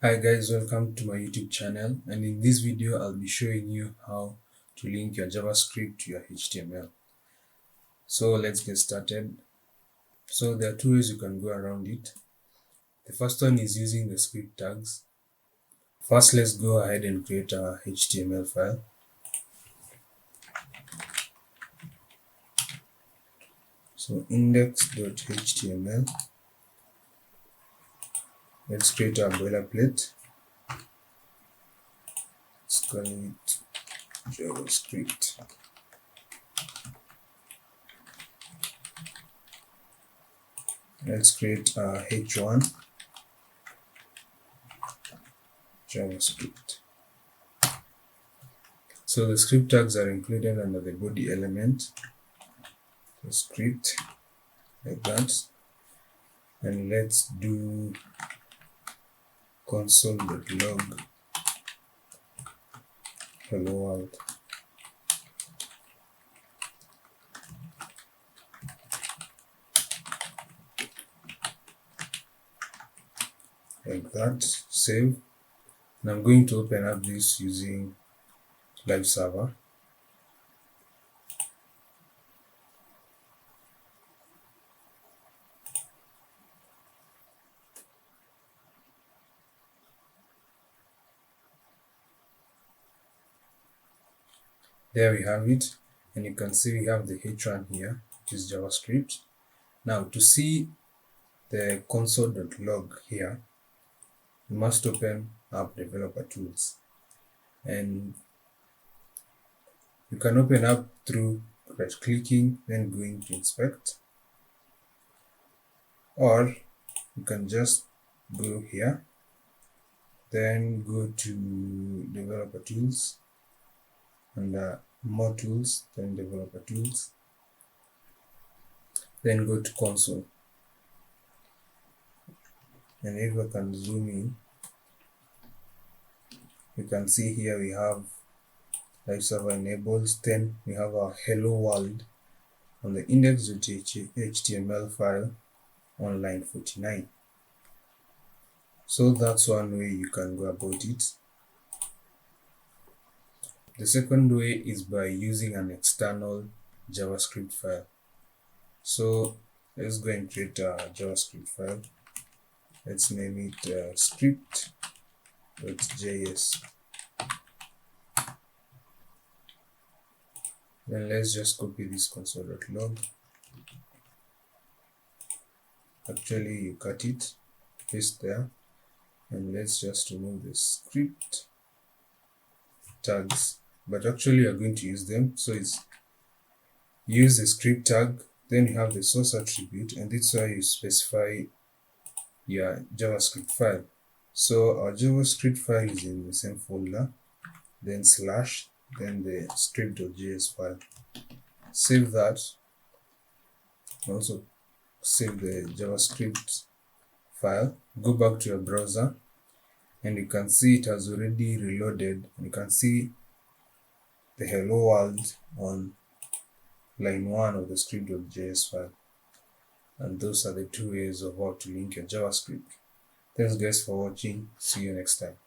Hi guys, welcome to my YouTube channel, and in this video I'll be showing you how to link your JavaScript to your HTML. So let's get started. So there are two ways you can go around it. The first one is using the script tags. First, let's go ahead and create our HTML file. So index.html. Let's create our boilerplate. Let's call it JavaScript. Let's create a h1 JavaScript. So the script tags are included under the body element. So script like that, and let's do console.log hello world. Like that, save. And I'm going to open up this using live server. There we have it, and you can see we have the h1 here, which is JavaScript. Now to see the console.log here, you must open up developer tools, and you can open up through right clicking, then going to inspect, or you can just go here, then go to developer tools, and more tools, then developer tools, then go to console. And if I can zoom in, you can see here we have live server enables, then we have our hello world on the index.html file on line 49. So that's one way you can go about it. The second way is by using an external JavaScript file. So let's go and create a JavaScript file. Let's name it script.js. Then let's just copy this console.log. Actually, you cut it, paste there, and let's just remove the script tags, but actually you're going to use them. So it's use the script tag, then you have the source attribute, and this is why you specify your JavaScript file. So our JavaScript file is in the same folder, then slash, then the script.js file. Save that. Also save the JavaScript file. Go back to your browser, and you can see it has already reloaded. You can see the hello world on line 1 of the script.js file. And those are the two ways of how to link your JavaScript. Thanks guys for watching. See you next time.